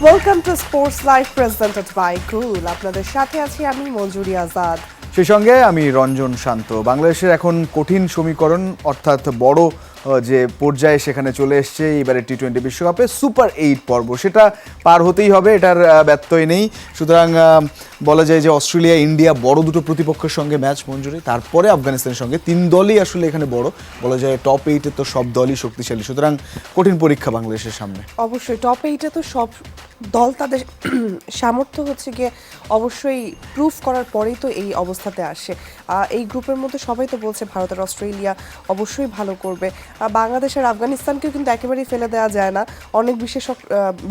Welcome to sports live presented by cool. আপনাদের সাথে আছি আমি মঞ্জুরি আজাদ। সেই সঙ্গে আমি রঞ্জন শান্ত। বাংলাদেশের এখন কঠিন সমীকরণ অর্থাৎ বড় যে পর্যায়ে সেখানে চলে এসছে এবারে টি-20 বিশ্বকাপে সুপার 8 পর্ব, সেটা পার হতেই হবে, এটার ব্যত্যয় নেই। সুতরাং বলা যায় যে অস্ট্রেলিয়া ইন্ডিয়া বড় দুটো প্রতিপক্ষের সঙ্গে ম্যাচ মঞ্জুরি, তারপরে আফগানিস্তানের সঙ্গে 3 দলই আসলে এখানে বড়, বলা যায় টপ 8-এ তো সব দলই শক্তিশালী। সুতরাং কঠিন পরীক্ষা বাংলাদেশের সামনে। অবশ্যই টপ 8-এ তো সব দল তাদের সামর্থ্য হচ্ছে গিয়ে অবশ্যই প্রুফ করার পরেই তো এই অবস্থাতে আসে। এই গ্রুপের মধ্যে সবাই তো বলছে ভারত আর অস্ট্রেলিয়া অবশ্যই ভালো করবে। বাংলাদেশ আর আফগানিস্তানকেও কিন্তু একেবারেই ফেলে দেওয়া যায় না, অনেক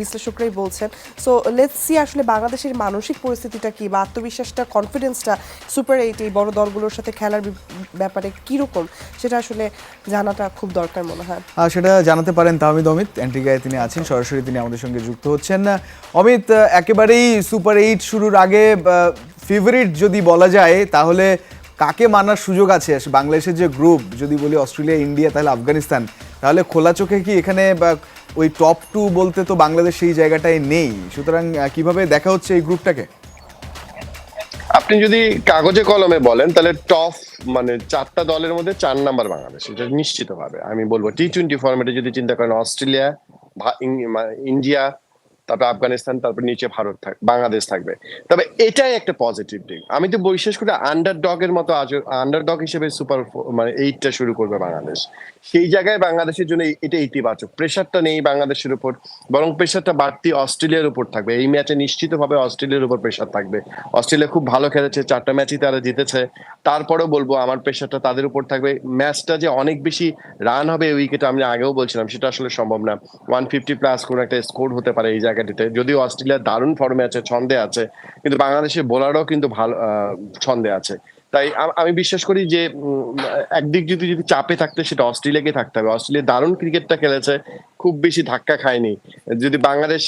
বিশ্লেষকরাই বলছেন। সো লেটস সি আসলে বাংলাদেশের মানসিক পরিস্থিতিটা কি বা আত্মবিশ্বাসটা, কনফিডেন্সটা সুপার 8 এই বড় দলগুলোর সাথে খেলার ব্যাপারে কীরকম, সেটা আসলে জানাটা খুব দরকার মনে হয়। সেটা জানাতে পারেন তাহমিদ অমিত, অ্যান্টিগায় তিনি আছেন, সরাসরি তিনি আমাদের সঙ্গে যুক্ত হচ্ছেন। অমিত, একেবারেই সুপার 8 শুরুর আগে ফেভারিট যদি বলা যায় তাহলে কাকে মানার সুযোগ আছে? বাংলাদেশের যে গ্রুপ, যদি বলি অস্ট্রেলিয়া ইন্ডিয়া তাহলে আফগানিস্তান, তাহলে খোলা চোখে কি এখানে ওই টপ 2 বলতে তো বাংলাদেশ সেই জায়গাটায় নেই। সুতরাং কিভাবে দেখা হচ্ছে এই গ্রুপটাকে? আপনি যদি কাগজে কলমে বলেন তাহলে টপ মানে 4টা দলের মধ্যে 4 নাম্বার বাংলাদেশ, এটা নিশ্চিতভাবে আমি বলবো। টি-20 ফরম্যাটে যদি চিন্তা করেন অস্ট্রেলিয়া, ইন্ডিয়া, তারপর আফগানিস্তান, তারপর নিচে ভারত বাংলাদেশ থাকবে। তবে এটাই একটা পজিটিভ দিক। আমি তো বিশেষ করে আন্ডারডগ এর মতো আন্ডারডগ হিসেবে মানে 8টা শুরু করবে বাংলাদেশ। সেই জায়গায় বাংলাদেশের জন্য এটা ইতিবাচক। প্রেশারটা নেই বাংলাদেশের উপর, বরং প্রেশারটা বাড়তি অস্ট্রেলিয়ার উপর থাকবে। এই ম্যাচে নিশ্চিতভাবে অস্ট্রেলিয়ার উপর প্রেশার থাকবে। অস্ট্রেলিয়া খুব ভালো খেলেছে, 4টা ম্যাচই তারা জিতেছে। তারপরেও বলবো আমার প্রেশারটা তাদের উপর থাকবে। ম্যাচটা যে অনেক বেশি রান হবে এই উইকেটে, আমি আগেও বলছিলাম, সেটা আসলে সম্ভব না। 150+ কোনো একটা স্কোর হতে পারে এই জায়গাটিতে, যদিও অস্ট্রেলিয়া দারুণ ফর্মে আছে, ছন্দে আছে, কিন্তু বাংলাদেশের বোলারও কিন্তু ভালো ছন্দে আছে। তাই আমি বিশ্বাস করি যে একদিক যদি চাপে থাকতে সেটা অস্ট্রেলিয়াকে থাকতে হবে। অস্ট্রেলিয়া দারুণ ক্রিকেটটা খেলেছে, খুব বেশি ধাক্কা খায়নি। যদি বাংলাদেশ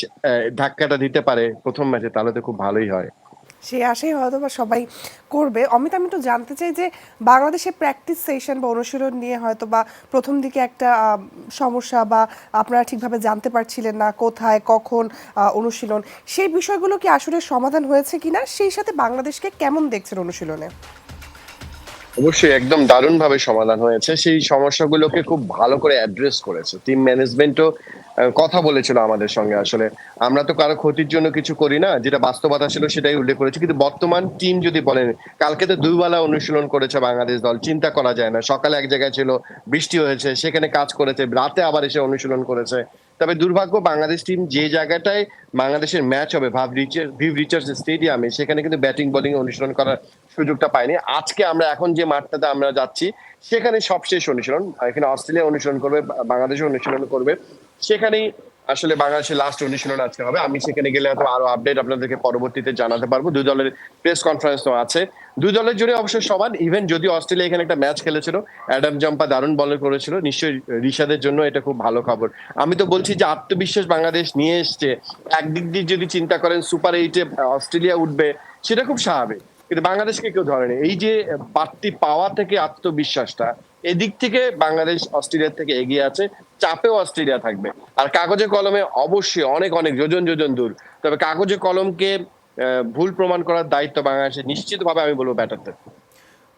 ধাক্কাটা দিতে পারে প্রথম ম্যাচে তাহলে তো খুব ভালোই হয়। সে আশাই হয়তো বা সবাই করবে। অমিত, আমি একটু জানতে চাই যে বাংলাদেশের প্র্যাকটিস সেশন বা অনুশীলন নিয়ে হয়তো বা প্রথম দিকে একটা সমস্যা বা আপনারা ঠিকভাবে জানতে পারছিলেন না কোথায় কখন অনুশীলন, সেই বিষয়গুলো কি আসলে সমাধান হয়েছে কিনা, সেই সাথে বাংলাদেশকে কেমন দেখছেন অনুশীলনে? অবশ্যই একদম দারুণ ভাবে সমাধান হয়েছে। সেই সমস্যাগুলোকে খুব ভালো করে অ্যাড্রেস করেছে টিম ম্যানেজমেন্টও। কথা বলেছিল আমাদের সঙ্গে। আসলে আমরা তো কারো ক্ষতির জন্য কিছু করি না, যেটা বাস্তবতা ছিল সেটাই উল্লেখ করেছি। কিন্তু বর্তমান টিম যদি বলেন, কালকে তো 2 বেলা অনুশীলন করেছে বাংলাদেশ দল, চিন্তা করা যায় না। সকালে এক জায়গায় ছিল, বৃষ্টি হয়েছে, সেখানে কাজ করেছে, রাতে আবার এসে অনুশীলন করেছে। তবে দুর্ভাগ্য বাংলাদেশ টিম যে জায়গাটায় বাংলাদেশের ম্যাচ হবে ভিভ রিচার্ডস স্টেডিয়ামে, সেখানে কিন্তু ব্যাটিং বোলিং অনুশীলন করার সুযোগটা পাইনি। আজকে আমরা এখন যে মাঠটাতে আমরা যাচ্ছি সেখানে সবশেষ অনুশীলন। এখানে অস্ট্রেলিয়া অনুশীলন করবে, বাংলাদেশও অনুশীলন করবে। সেখানেই আসলে বাংলাদেশের লাস্ট অনুশীলন আজকে হবে। আমি সেখানে গেলে হয়তো আরো আপডেট আপনাদেরকে পরবর্তীতে জানাতে পারবো। দুই দলের প্রেস কনফারেন্স তো আছে, দুই দলের জন্য অবশ্যই সমান। ইভেন যদি অস্ট্রেলিয়া এখানে একটা ম্যাচ খেলেছিল, অ্যাডাম জাম্পা দারুণ বল করেছিল, নিশ্চয়ই রিশাদের জন্য এটা খুব ভালো খবর। আমি তো বলছি যে আত্মবিশ্বাস বাংলাদেশ নিয়ে এসছে। একদিক দিয়ে যদি চিন্তা করেন সুপার 8-এ অস্ট্রেলিয়া উঠবে, সেটা খুব স্বাভাবিক, কিন্তু বাংলাদেশকে কেউ ধরেনি। এই যে বাড়তি পাওয়া থেকে আত্মবিশ্বাসটা, এদিক থেকে বাংলাদেশ অস্ট্রেলিয়ার থেকে এগিয়ে আছে। চাপেও অস্ট্রেলিয়া থাকবে। আর কাগজে কলমে অবশ্যই অনেক অনেক যোজন যোজন দূর। তবে কাগজে কলমকে ভুল প্রমাণ করার দায়িত্ব বাংলাদেশের, নিশ্চিতভাবে আমি বলবো ব্যাটারদের।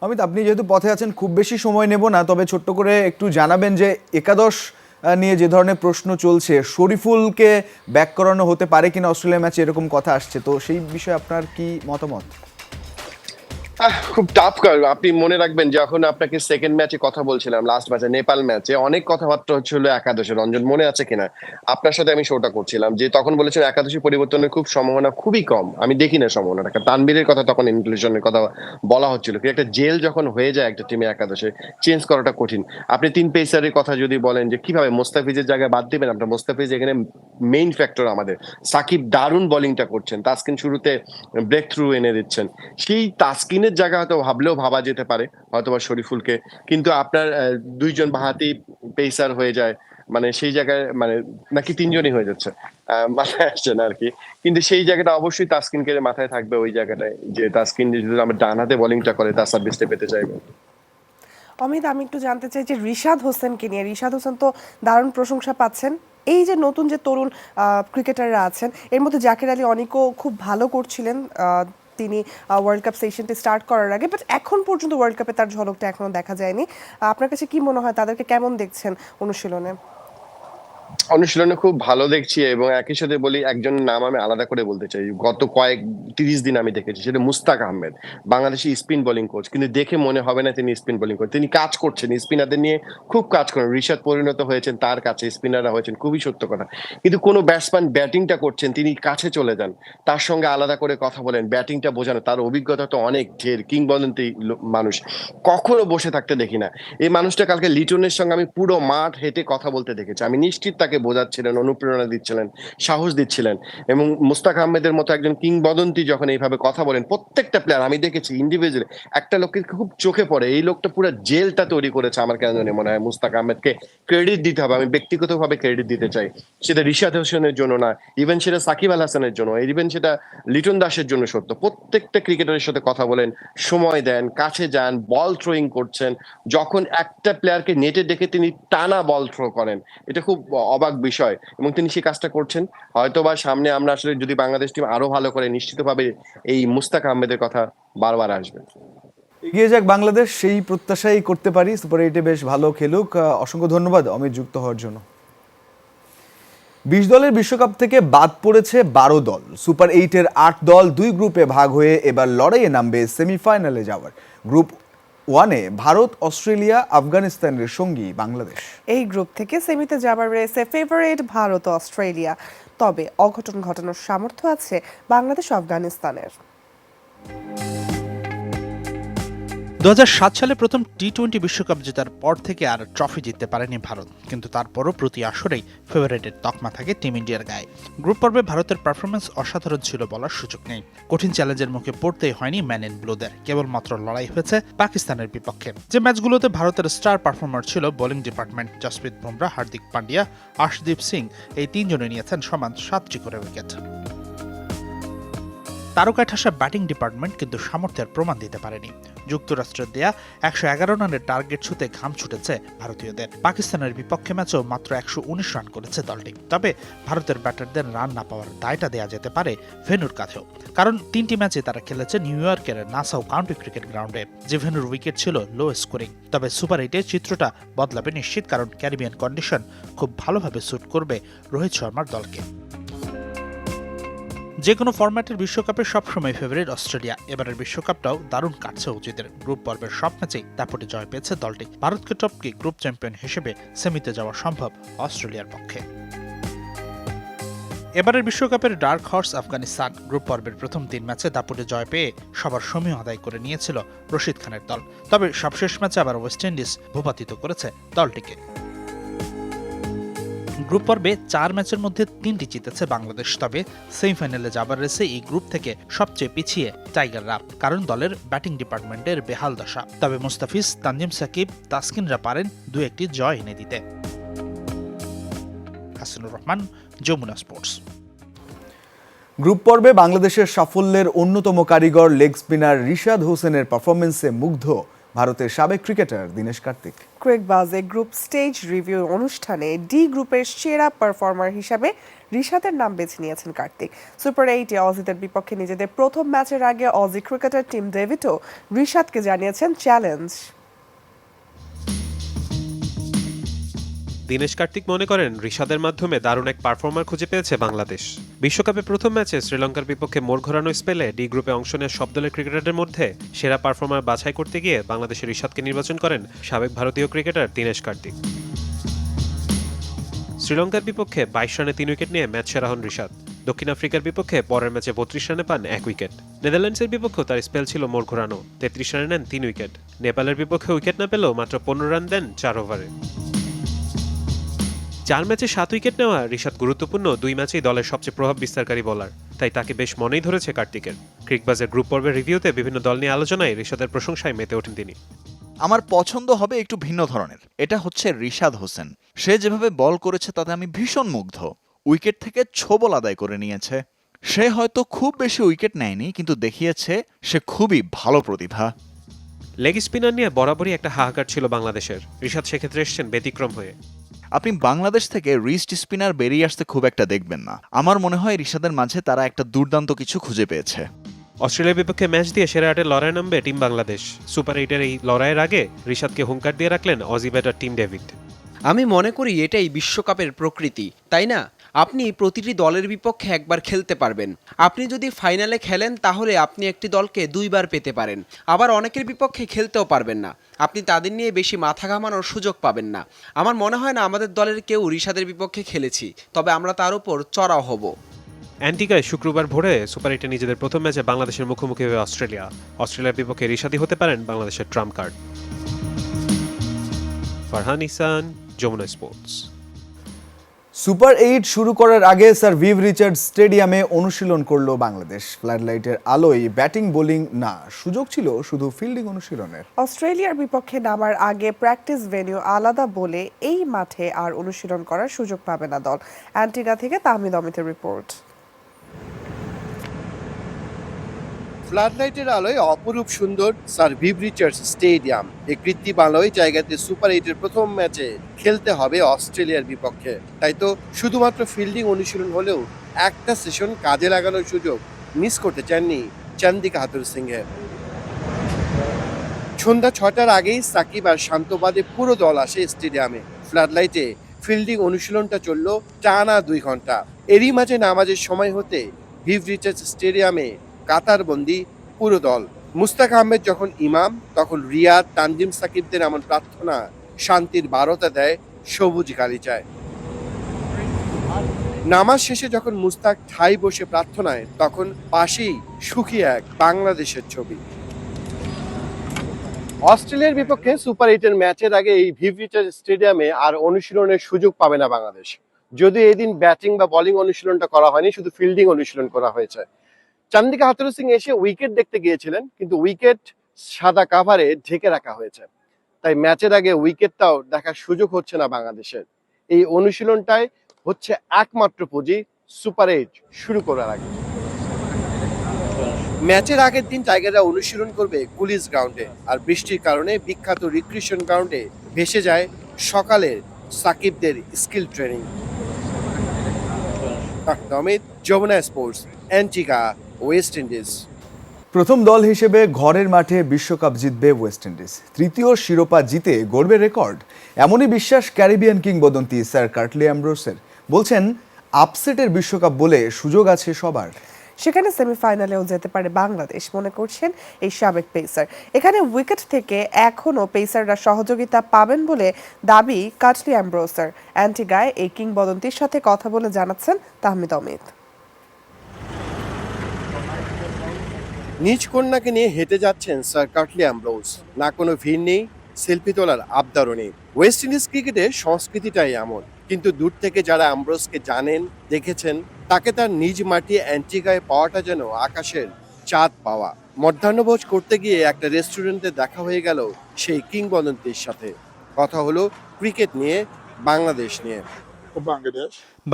অমিত, আপনি যেহেতু পথে আছেন, খুব বেশি সময় নেব না, তবে ছোট্ট করে একটু জানাবেন যে একাদশ নিয়ে যে ধরনের প্রশ্ন চলছে, শরীফুলকে ব্যাক করানো হতে পারে কিনা অস্ট্রেলিয়া ম্যাচে, এরকম কথা আসছে, তো সেই বিষয়ে আপনার কি মতামত? খুব টাফ। আপনি মনে রাখবেন যখন আপনাকে সেকেন্ড ম্যাচে কথা বলছিলাম, লাস্ট ম্যাচে নেপাল ম্যাচে অনেক কথাবার্তা হচ্ছিল একাদশে। রঞ্জন, মনে আছে কিনা? আপনার সাথে আমি শোটা করছিলাম, যে তখন বলেছিলেন একাদশী পরিবর্তনের খুব সম্ভাবনা খুবই কম। আমি দেখি না সম্ভাবনাটা। তানবীরের কথা তখন, ইনক্লুশনের কথা বলা হচ্ছিল। কিন্তু একটা জেল যখন হয়ে যায় একটা টিমে একাদশে, চেঞ্জ করাটা কঠিন। আপনি 3 পেসারের কথা যদি বলেন যে কিভাবে মোস্তাফিজের জায়গায় বাদ দিবেন, আপনার মোস্তাফিজ এখানে মেইন ফ্যাক্টর আমাদের। সাকিব দারুণ বোলিংটা করছেন, তাসকিন শুরুতে ব্রেক থ্রু এনে দিচ্ছেন। সেই তাসকিনের জায়গা হয়তো ভাবলেও ভাবা যেতে পারে হয়তোবা শরীফুলকে, কিন্তু আপনার 2জন বাহাতি পেসার হয়ে যায়, মানে সেই জায়গায় মানে নাকি 3জনই হয়ে যাচ্ছে, মাথায় আসছে না আর কি। কিন্তু সেই জায়গাটা অবশ্যই তাসকিনকে মাথায় থাকবে, ওই জায়গাটায় যে তাসকিন যদি আমরা ডান হাতে বোলিংটা করে তার সার্ভিসটা পেতে চাইবে। অমিত, আমি একটু জানতে চাই যে রিশাদ হোসেনকে নিয়ে। রিশাদ হোসেন তো দারুণ প্রশংসা পাচ্ছেন। এই যে নতুন যে তরুণ ক্রিকেটাররা আছেন, এর মধ্যে জাকির আলী অনিকও খুব ভালো করছিলেন তিনি ওয়ার্ল্ড কাপ সেশনটি স্টার্ট করার আগে, বাট এখন পর্যন্ত ওয়ার্ল্ড কাপে তার ঝলকটা এখনো দেখা যায়নি। আপনার কাছে কি মনে হয়, তাদেরকে কেমন দেখছেন অনুশীলনে? অনুশীলনে খুব ভালো দেখছি, এবং একই সাথে বলি একজনের নাম আমি আলাদা করে বলতে চাই। গত 30 দিন আমি দেখেছি, সেটা Mushtaq Ahmed, Bangladeshi spin bowling coach. কিন্তু দেখে মনে হবে না তিনি স্পিন বোলিং কোচ, তিনি কাজ করছেন, স্পিনারদের নিয়ে খুব কাজ করেন। ঋষাদ পরিণত হয়েছেন তার কাছে, স্পিনাররা হয়েছেন, খুবই সত্য কথা। কিন্তু কোনো ব্যাটসম্যান ব্যাটিংটা করছেন, তিনি কাছে চলে যান, তার সঙ্গে আলাদা করে কথা বলেন, ব্যাটিংটা বোঝানো। তার অভিজ্ঞতা তো অনেক ঢের, কিংবদন্তি মানুষ, কখনো বসে থাকতে দেখি না। এই মানুষটা কালকে লিটনের সঙ্গে আমি পুরো মাঠ হেঁটে কথা বলতে দেখেছি। আমি নিশ্চিত তাকে বোঝাচ্ছিলেন, অনুপ্রেরণা দিচ্ছিলেন, সাহস দিচ্ছিলেন। এবং মুস্তাক আহমেদের মতো একজন কিংবদন্তি যখন এইভাবে কথা বলেন, প্রত্যেকটা প্লেয়ার আমি দেখেছি ইন্ডিভিজুয়ালি, একটা লোককে খুব চোখে পড়ে। এই লোকটা পুরো জেলটা তৈরি করেছে। আমার কেন জানি মনে হয় মুস্তাক আহমেদকে ক্রেডিট দিতে হবে, আমি ব্যক্তিগতভাবে ক্রেডিট দিতে চাই। সেটা রিশাদ হোসেনের জন্য না, ইভেন সেটা সাকিব আল হাসানের জন্য, ইভেন সেটা লিটন দাসের জন্য সত্য। প্রত্যেকটা ক্রিকেটারের সাথে কথা বলেন, সময় দেন, কাছে যান, বল থ্রোয়িং করছেন। যখন একটা প্লেয়ারকে নেটে দেখে তিনি টানা বল থ্রো করেন, এটা খুব অবাক বিষয়, এবং তিনি সেই কাজটা করছেন। হয়তোবা সামনে আমরা আসলে যদি বাংলাদেশ টিম আরো ভালো করে, নিশ্চিতভাবে এই মুস্তাক আহমেদের কথা বারবার আসবে। এগিয়ে যাক বাংলাদেশ, সেই প্রত্যাশাই করতে পারি। সুপার 8-এ বেশ ভালো খেলুক। অসংখ্য ধন্যবাদ অমিত যুক্ত হওয়ার জন্য। 20 দলের বিশ্বকাপ থেকে বাদ পড়েছে 12 দল। সুপার 8-এর 8 দল 2 গ্রুপে ভাগ হয়ে এবার লড়াইয়ে নামবে সেমিফাইনালে যাওয়ার। গ্রুপ 1-এ ভারত, অস্ট্রেলিয়া, আফগানিস্তানের সঙ্গী বাংলাদেশ। এই গ্রুপ থেকে সেমিতে যাবার রেসে ফেভারিট ভারত ও অস্ট্রেলিয়া, তবে অঘটন ঘটানোর সামর্থ্য আছে বাংলাদেশ ও আফগানিস্তানের। 2007 সালে প্রথম টি-20 বিশ্বকাপ জেতার পর থেকে আর ট্রফি জিততে পারেনি ভারত, কিন্তু তারপরও প্রতি আসরেই ফেভারিটের তকমা থাকে টিম ইন্ডিয়ার গায়ে। গ্রুপ পর্বে ভারতের পারফরমেন্স অসাধারণ ছিল বলার সুযোগ নেই। কঠিন চ্যালেঞ্জের মুখে পড়তেই হয়নি ম্যান ইন ব্লুদের, কেবলমাত্র লড়াই হয়েছে পাকিস্তানের বিপক্ষে। যে ম্যাচগুলোতে ভারতের স্টার পারফর্মার ছিল বোলিং ডিপার্টমেন্ট, জসপ্রীত বুমরাহ, হার্দিক পান্ডিয়া, আর্শদীপ সিং, এই তিনজনে নিয়েছেন সমান 7টি করে উইকেট। তারকায় ঠাসা ব্যাটিং ডিপার্টমেন্ট কিন্তু সামর্থ্যের প্রমাণ দিতে পারেনি। যুক্তরাষ্ট্রের দেয়া 111 রানের টার্গেট ছুঁতে ঘাম ছুটেছে ভারতীয়দের। পাকিস্তানের বিপক্ষে ম্যাচেও মাত্র 119 রান করেছে দলটি। তবে ভারতের ব্যাটারদের রান না পাওয়ার দায়টা দেয়া যেতে পারে ভেন্যুর কাঁধেও, কারণ 3টি ম্যাচে তারা খেলেছে নিউ ইয়র্কের নাসাউ কাউন্টি ক্রিকেট গ্রাউন্ডে, যে ভেন্যুর উইকেট ছিল লো স্কোরিং। তবে সুপার 8-এর চিত্রটা বদলাবে নিশ্চিত, কারণ ক্যারিবিয়ান কন্ডিশন খুব ভালোভাবে স্যুট করবে রোহিত শর্মার দলকে। যে কোনো ফরম্যাটের বিশ্বকাপে সবসময় ফেভারিট অস্ট্রেলিয়া। এবারের বিশ্বকাপটাও দারুণ কাটছে অজিতের। গ্রুপ পর্বের সব ম্যাচেই দাপটে জয় পেয়েছে দলটি। ভারতকে টপকে গ্রুপ চ্যাম্পিয়ন হিসেবে সেমিতে যাওয়া সম্ভব অস্ট্রেলিয়ার পক্ষে। এবারের বিশ্বকাপের ডার্ক হর্স আফগানিস্তান। গ্রুপ পর্বের প্রথম 3 ম্যাচে দাপটে জয় পেয়ে সবার সময় আদায় করে নিয়েছিল রশিদ খানের দল। তবে সবশেষ ম্যাচে আবার ওয়েস্ট ইন্ডিজ ভূপাতিত করেছে দলটিকে। গ্রুপ পর্বে 4 ম্যাচের মধ্যে 3টি জিতেছে বাংলাদেশ। তবে সেমিফাইনালে যাবার রেসে এই গ্রুপ থেকে সবচেয়ে পিছিয়ে টাইগাররা, কারণ দলের ব্যাটিং ডিপার্টমেন্টের বেহাল দশা। তবে মুস্তাফিজ, তানজিম সাকিব, তাসকিনরা পারেন 2-1টি জয় এনে দিতে। হাসানুর রহমান, যমুনা স্পোর্টস। গ্রুপ পর্বে বাংলাদেশের সাফল্যের অন্যতম কারিগর লেগ স্পিনার রিশাদ হোসেনের পারফরমেন্সে মুগ্ধ ভারতের সাবেক ক্রিকেটার দীনেশ কার্তিক। ক্রিকবাজে গ্রুপ স্টেজ রিভিউ অনুষ্ঠানে ডি গ্রুপের সেরা পারফর্মার হিসাবে রিশাদের নাম বেছে নিয়েছেন কার্তিক। সুপার 8-এ অজিদের বিপক্ষে নিজেদের প্রথম ম্যাচের আগে অজি ক্রিকেটার টিম ডেভিডও রিশাদকে জানিয়েছেন চ্যালেঞ্জ। দীনেশ কার্তিক মনে করেন রিশাদের মাধ্যমে দারুণ এক পারফর্মার খুঁজে পেয়েছে বাংলাদেশ। বিশ্বকাপে প্রথম ম্যাচে শ্রীলঙ্কার বিপক্ষে মোড় ঘোরানো স্পেলে ডি গ্রুপে অংশ নেওয়া সব দলের ক্রিকেটারদের মধ্যে সেরা পারফর্মার বাছাই করতে গিয়ে বাংলাদেশের রিশাদকে নির্বাচন করেন সাবেক ভারতীয় ক্রিকেটার দীনেশ কার্তিক। শ্রীলঙ্কার বিপক্ষে 22 রানে 3 উইকেট নিয়ে ম্যাচ সেরা হন রিশাদ। দক্ষিণ আফ্রিকার বিপক্ষে পরের ম্যাচে 32 রানে পান 1 উইকেট। নেদারল্যান্ডসের বিপক্ষেও তার স্পেল ছিল মোড় ঘোরানো, 33 রানে নেন 3 উইকেট। নেপালের বিপক্ষে উইকেট না পেলেও মাত্র 15 রান দেন 4 ওভারে। 4 ম্যাচে 7 উইকেট নেওয়া রিশাদ গুরুত্বপূর্ণ 2 ম্যাচেই দলের সবচেয়ে প্রভাব বিস্তারকারী বোলার, তাই তাকে বেশ মনেই ধরেছে কার্তিকের। ক্রিকবাজের গ্রুপ পর্বের রিভিউতে বিভিন্ন দল নিয়ে আলোচনায় রিশাদের প্রশংসায় মেতে ওঠেন তিনি। আমার পছন্দ হবে একটু ভিন্ন ধরনের, এটা হচ্ছে রিশাদ হোসেন। সে যেভাবে বল করেছে তাতে আমি ভীষণ মুগ্ধ। উইকেট থেকে ছোবল আদায় করে নিয়েছে। সে হয়তো খুব বেশি উইকেট নেয়নি, কিন্তু দেখিয়েছে সে খুবই ভালো প্রতিভা। লেগ স্পিনার নিয়ে বরাবরই একটা হাহাকার ছিল বাংলাদেশের। রিশাদ সেক্ষেত্রে এসছেন ব্যতিক্রম হয়ে। আপনি বাংলাদেশ থেকে রিস্ট স্পিনার বেরিয়ে আসতে খুব একটা দেখবেন না। আমার মনে হয় রিশাদের মাঝে তারা একটা দুর্দান্ত কিছু খুঁজে পেয়েছে। অস্ট্রেলিয়ার বিপক্ষে ম্যাচ দিয়ে সেরা আটের লড়াই নামবে টিম বাংলাদেশ। সুপার 8-এর এই লড়াইয়ের আগে রিশাদকে হুঙ্কার দিয়ে রাখলেন অজি ব্যাটার টিম ডেভিড। আমি মনে করি এটাই বিশ্বকাপের প্রকৃতি, তাই না? আপনি প্রতিটি দলের বিপক্ষে একবার খেলতে পারবেন। আপনি যদি ফাইনালে খেলেন তাহলে আপনি একটি দলকে 2 বার পেতে পারেন। আবার অনেকের বিপক্ষে খেলতেও পারবেন না, আপনি তাদের নিয়ে বেশি মাথা ঘামানোর সুযোগ পাবেন না। আমার মনে হয় না আমাদের দলের কেউ রিশাদের বিপক্ষে খেলেছি, তবে আমরা তার উপর চড়াও হব। অ্যান্টিগায় শুক্রবার ভোরে সুপার 8-এ নিজেদের প্রথম ম্যাচে বাংলাদেশের মুখোমুখি হবে অস্ট্রেলিয়া। অস্ট্রেলিয়ার বিপক্ষে রিশাদই হতে পারেন বাংলাদেশের ট্রাম্প কার্ড। ফারহান ইহসান, যমুনা স্পোর্টস। সুপার 8 শুরু করার আগে স্যার ভিভ রিচার্ডস স্টেডিয়ামে অনুশীলন করলো বাংলাদেশ। ফ্লাডলাইটের আলোয় ব্যাটিং বোলিং না, সুযোগ ছিল শুধু ফিল্ডিং অনুশীলনের। অস্ট্রেলিয়ার বিপক্ষে নামার আগে প্র্যাকটিস ভেন্যু আলাদা বলে এই মাঠে আর অনুশীলন করার সুযোগ পাবে না দল। অ্যান্টিগা থেকে তাহমিদ অমিতের রিপোর্ট। ফ্লাডলাইটের আলোয় অপরূপ সুন্দর স্যার ভিভ রিচার্ডস স্টেডিয়াম। এই কৃত্রিম আলোয় জায়গাতে সুপার 8-এর প্রথম ম্যাচে খেলতে হবে অস্ট্রেলিয়ার বিপক্ষে। তাই তো শুধুমাত্র ফিল্ডিং অনুশীলন হলেও একটা সেশন কাজে লাগানোর সুযোগ মিস করতে চাননি চান্দিকা হাতুর সিংহে। সন্ধ্যা 6টার আগেই সাকিব আর শান্তবাদে পুরো দল আসে স্টেডিয়ামে। ফ্লাডলাইটে ফিল্ডিং অনুশীলনটা চলল টানা 2 ঘন্টা। এরই মাঝে নামাজের সময় হতে ভিভ রিচার্ডস স্টেডিয়ামে কাতারবন্দি পুরো দল। মুস্তাক আহমেদ যখন ইমাম, তখন রিয়াদ, তানজিম সাকিবদের এমন প্রার্থনা শান্তির বারতা দেয় সবুজ গালিচায়। নামাজ শেষে যখন মুস্তাক ঠাই বসে প্রার্থনায়, তখন পাশেই সুখী এক বাংলাদেশের ছবি। অস্ট্রেলিয়ার বিপক্ষে সুপার 8-এর ম্যাচের আগে এই ভিভ রিচার্ডস স্টেডিয়ামে আর অনুশীলনের সুযোগ পাবে না বাংলাদেশ। যদিও এদিন ব্যাটিং বা বোলিং অনুশীলনটা করা হয়নি, শুধু ফিল্ডিং অনুশীলন করা হয়েছে। চান্দিকা হাতুরু সিং এসে উইকেট দেখতে গিয়েছিলেন, কিন্তু উইকেট সাদা কাভারে ঢেকে রাখা হয়েছে, তাই ম্যাচের আগে উইকেটটাও দেখার সুযোগ হচ্ছে না বাংলাদেশের। এই অনুশীলনটাই হচ্ছে একমাত্র পুঁজি সুপার 8 শুরু করার আগে। ম্যাচের আগের দিন টাইগাররা অনুশীলন করবে কুলিস গ্রাউন্ডে, আর বৃষ্টির কারণে বিখ্যাত রিক্রিয়েশন গ্রাউন্ডে ভেসে যায় সকালের সাকিবদের skill training. Amit, Jamuna sports, Antigua, West Indies. প্রথম দল হিসেবে ঘরের মাঠে বিশ্বকাপ জিতবে ওয়েস্ট ইন্ডিজ। তৃতীয় শিরোপা জিতে গড়বে রেকর্ড, এমনই বিশ্বাস ক্যারিবিয়ান কিংবদন্তি স্যার কার্টলি অ্যামব্রোসের। বলছেন আপসেটের বিশ্বকাপ বলে সুযোগ আছে সবার। সেখানে সেমিফাইনালেও যেতে পারে বাংলাদেশ মনে করছেন এই সাবেক পেসার। এখানে উইকেট থেকে এখনও পেসাররা সহযোগিতা পাবেন বলে দাবি কার্টলি অ্যামব্রোসের। অ্যান্টিগায় এই কিংবদন্তির সাথে কথা বলে জানাচ্ছেন তাহমিদ অমিত। নিজ কন্যাকে নিয়ে হেঁটে যাচ্ছেন স্যার কার্টলি অ্যামব্রোস। না কোনো ভিড় নেই, সেলফি তোলার আবদারও নেই। ওয়েস্ট ইন্ডিজ ক্রিকেটের সংস্কৃতিটাই এমন। কিন্তু দূর থেকে যারা অ্যামব্রোসকে জানেন, দেখেছেন, তাকে তার নিজ মাটি অ্যান্টিগায় পাওয়াটা যেন আকাশের চাঁদ পাওয়া। মধ্যাহ্নভোজ করতে গিয়ে একটা রেস্টুরেন্টে দেখা হয়ে গেল সেই কিংবদন্তির সাথে। কথা হলো ক্রিকেট নিয়ে, বাংলাদেশ নিয়ে।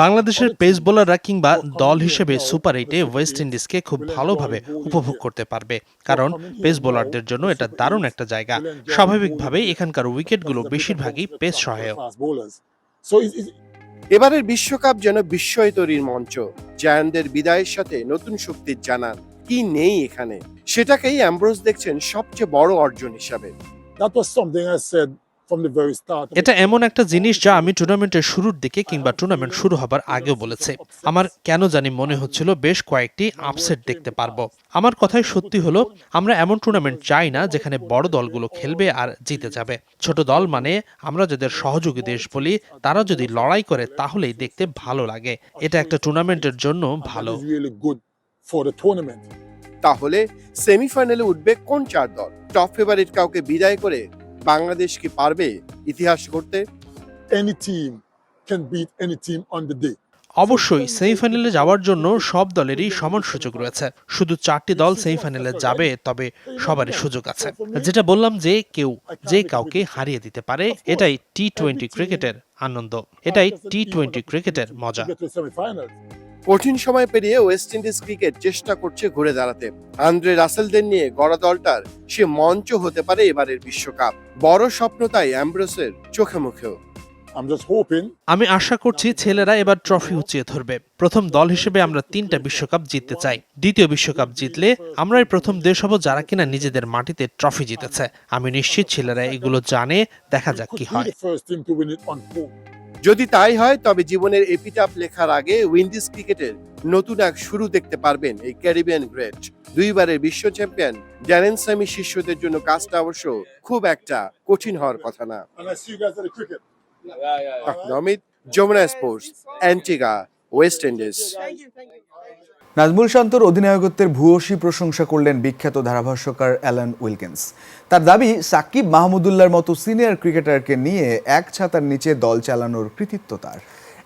বাংলাদেশের পেস বোলাররা কিংবা দল হিসেবে সুপার 8-এ ওয়েস্ট ইন্ডিজকে খুব ভালোভাবে উপভোগ করতে পারবে, কারণ পেস বোলারদের জন্য এটা দারুণ একটা জায়গা। স্বাভাবিকভাবেই এখানকার উইকেটগুলো বেশিরভাগই পেস সহায়ক। এবারের বিশ্বকাপ যেন বিস্ময় তৈরির মঞ্চ। জায়ান্টদের বিদায়ের সাথে নতুন শক্তির জানান কি নেই এখানে, সেটাকেই অ্যামব্রোস দেখছেন সবচেয়ে বড় অর্জন হিসাবে। এটা এমন একটা জিনিস যা আমি টুর্নামেন্টের শুরুর দিকে কিংবা টুর্নামেন্ট শুরু হবার আগেও বলেছি। আমার কেন জানি মনে হচ্ছিল বেশ কয়েকটি আপসেট দেখতে পারবো। আমার কথাই সত্যি হলো, আমরা এমন টুর্নামেন্ট চাই না যেখানে বড় দলগুলো খেলবে আর জিতে যাবে। ছোট দল মানে আমরা যাদের সহযোগী দেশ বলি, তারা যদি লড়াই করে তাহলেই দেখতে ভালো লাগে। এটা একটা টুর্নামেন্টের জন্য ভালো। তাহলে সেমিফাইনালে উঠবে কোন 4 দল? টপ ফেভারিট কাউকে বিদায় করে বাংলাদেশ কি পারবে ইতিহাস করতে? অবশ্যই সেমিফাইনালে যাওয়ার জন্য সব দলেরই সমান সুযোগ রয়েছে। শুধু 4টি দল সেমিফাইনালে যাবে, তবে সবারই সুযোগ আছে। যেটা বললাম, যে কেউ যে কাউকে হারিয়ে দিতে পারে। এটাই টি-20 ক্রিকেটের আনন্দ, এটাই টি-20 ক্রিকেটের মজা। কঠিন সময় পেরিয়ে ওয়েস্ট ইন্ডিজ ক্রিকেট চেষ্টা করছে ঘুরে দাঁড়াতে। আন্দ্রে রাসেলদের নিয়ে গড়া দলটার সে মঞ্চ হতে পারে এবারের বিশ্বকাপ। বড় স্বপ্ন তাই অ্যাম্ব্রোসের চোখে মুখেও। আমি আশা করছি ছেলেরা এবার ট্রফি উঁচিয়ে ধরবে। প্রথম দল হিসেবে আমরা 3টা বিশ্বকাপ জিততে চাই। দ্বিতীয় বিশ্বকাপ জিতলে আমরাই প্রথম দেশ হব যারা কিনা নিজেদের মাটিতে ট্রফি জিতেছে। আমি নিশ্চিত ছেলেরা এগুলো জানে, দেখা যাক কি হয়। যদি তাই হয় তবে জীবনের এপিটাফ লেখার আগে উইন্ডিজ ক্রিকেটের নতুন এক শুরু দেখতে পারবেন এই ক্যারিবিয়ান গ্রেট। 2 বারের বিশ্ব চ্যাম্পিয়ন ড্যারেন স্যামি শিষ্যদের জন্য কাজটা অবশ্য খুব একটা কঠিন হওয়ার কথা না। Amit, Jamuna sports, Antigua, West Indies. Najmul শান্তর অধিনায়কত্বের ভূয়সী প্রশংসা করলেন বিখ্যাত ধারাভাষ্যকার অ্যালান উইলকিন্স। তার দাবি, সাকিব মাহমুদুল্লাহর মতো সিনিয়র ক্রিকেটারকে নিয়ে এক ছাতার নিচে দল চালানোর কৃতিত্ব তার।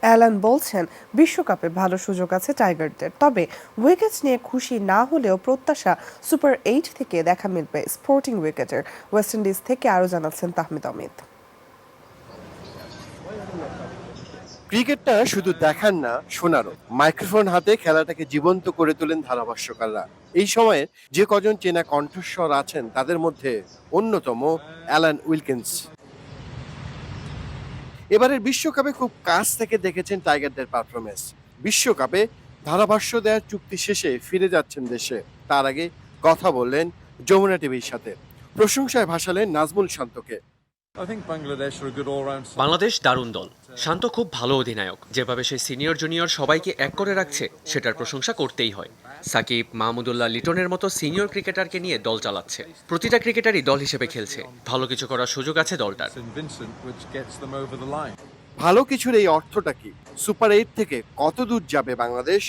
অ্যালান বলছেন, বিশ্বকাপে ভালো সুযোগ আছে টাইগারদের, তবে উইকেট নিয়ে খুশি না হলেও প্রত্যাশা সুপার 8 থেকে দেখা মিলবে স্পোর্টিং উইকেটের। ওয়েস্ট ইন্ডিজ থেকে আরও জানাচ্ছেন তাহমিদ অমিত। ক্রিকেটটা শুধু দেখার না, শোনারও। মাইক্রোফোন হাতে খেলাটাকে জীবন্ত করে তোলেন ধারাভাষ্যকাররা। এই সময়ে যে কজন চেনা কণ্ঠস্বর আছেন তাদের মধ্যে অন্যতম অ্যালান উইলকিন্স। এবারের বিশ্বকাপে খুব কাছ থেকে দেখেছেন টাইগারদের পারফরমেন্স। বিশ্বকাপে ধারাভাষ্য দেওয়ার চুক্তি শেষে ফিরে যাচ্ছেন দেশে। তার আগে কথা বললেন যমুনা টিভির সাথে। প্রশংসায় ভাসালেন নাজমুল শান্তকে। বাংলাদেশ দারুণ দল। শান্ত খুব ভালো অধিনায়ক। যেভাবে সে সিনিয়র জুনিয়র সবাইকে এক করে রাখছে সেটার প্রশংসা করতেই হয়। সাকিব, মাহমুদুল্লাহ, লিটনের মতো সিনিয়র ক্রিকেটারকে নিয়ে দল চালাচ্ছে। প্রতিটা ক্রিকেটারই দল হিসেবে খেলছে। ভালো কিছু করার সুযোগ আছে দলটার। ভালো কিছুর এই অর্থটা কি? সুপার 8 থেকে কত দূর যাবে বাংলাদেশ?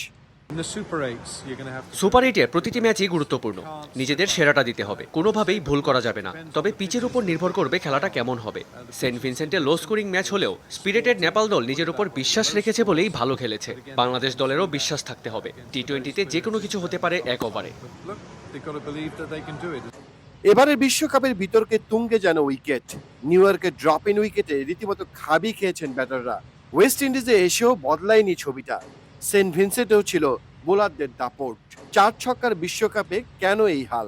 সুপার 8-এ প্রতিটি ম্যাচই গুরুত্বপূর্ণ। নিজেদের সেরাটা দিতে হবে, কোনোভাবেই ভুল করা যাবে না। তবে পিচের উপর নির্ভর করবে খেলাটা কেমন হবে। সেন্ট ভিনসেন্টে লো স্কোরিং ম্যাচ হলেও স্পিরিটেড নেপাল দল নিজের উপর বিশ্বাস রেখেছে বলেই ভালো খেলেছে। বাংলাদেশ দলেরও বিশ্বাস থাকতে হবে। টি-20-তে যে কোনো কিছু হতে পারে এক ওভারে। এবারের বিশ্বকাপের বিতর্কে তুঙ্গে যেন উইকেট। নিউ ইয়র্কের ড্রপ ইন উইকেটে রীতিমতো খাবি খেয়েছেন ব্যাটাররা। ওয়েস্ট ইন্ডিজে এসেও বদলায়নি ছবিটা। সেন্ট ভিনসেন্টেও ছিল বোলারদের দাপট। 4 ছক্কার বিশ্বকাপে কেন এই হাল?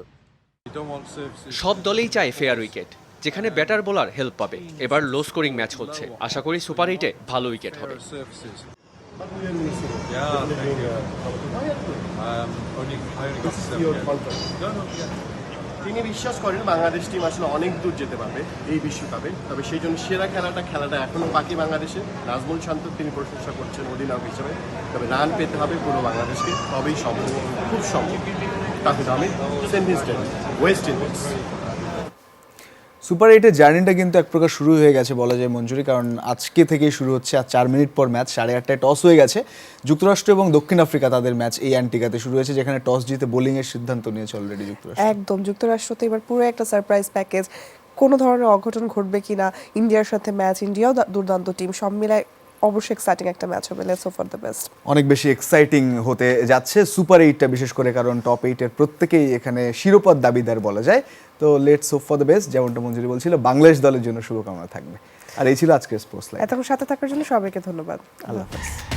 সব দলেই চায় ফেয়ার উইকেট, যেখানে ব্যাটার বোলার হেল্প পাবে। এবার লো স্কোরিং ম্যাচ হচ্ছে। আশা করি সুপার 8-এ ভালো উইকেট হবে। তিনি বিশ্বাস করেন বাংলাদেশ টিম আসলে অনেক দূর যেতে পারবে এই বিশ্বকাপে। তবে সেই জন্য সেরা খেলাটা এখনো বাকি বাংলাদেশে। নাজমুল শান্ত তিনি প্রশংসা করছেন অধিনায়ক হিসেবে। তবে রান পেতে হবে পুরো বাংলাদেশকে, তবেই সম্ভব, খুব সম্ভব। Tahmid Amit, Saint Vincent, West Indies. Super 8-এর জার্নিটা কিন্তু এক প্রকার শুরু হয়ে গেছে বলা যায় মঞ্জুরি, কারণ আজকে থেকেই শুরু হচ্ছে। আর 4 মিনিট পর ম্যাচ। 8:30টায় টস হয়ে গেছে। যুক্তরাষ্ট্র এবং দক্ষিণ আফ্রিকা তাদের ম্যাচ এই অ্যান্টিগাতে শুরু হয়েছে, যেখানে টস জিতে বোলিংয়ের সিদ্ধান্ত নিয়েছে অলরেডি যুক্তরাষ্ট্র। একদম, যুক্তরাষ্ট্রতে এবার পুরো একটা সারপ্রাইজ প্যাকেজ। কোনো ধরনের অঘটন ঘটবে কিনা, ইন্ডিয়ার সাথে ম্যাচ, ইন্ডিয়াও দুর্দান্ত টিম, সব মিলায় অবশ্যই এক্সাইটিং একটা ম্যাচ হবে। Let's hope for the best. অনেক বেশি এক্সাইটিং হতে যাচ্ছে সুপার 8টা, বিশেষ করে কারণ টপ 8-এর প্রত্যেকেই এখানে শিরোপার দাবিদার বলা যায়। তো let's hope for the best. যেমনটা মঞ্জুরি বলছিল, বাংলাদেশ দলের জন্য শুভকামনা থাকবে। আর এই ছিল আজকের স্পোর্টস লাইভ। এতক্ষণ সাথে থাকার জন্য সবাইকে ধন্যবাদ। আল্লাহ হাফেজ।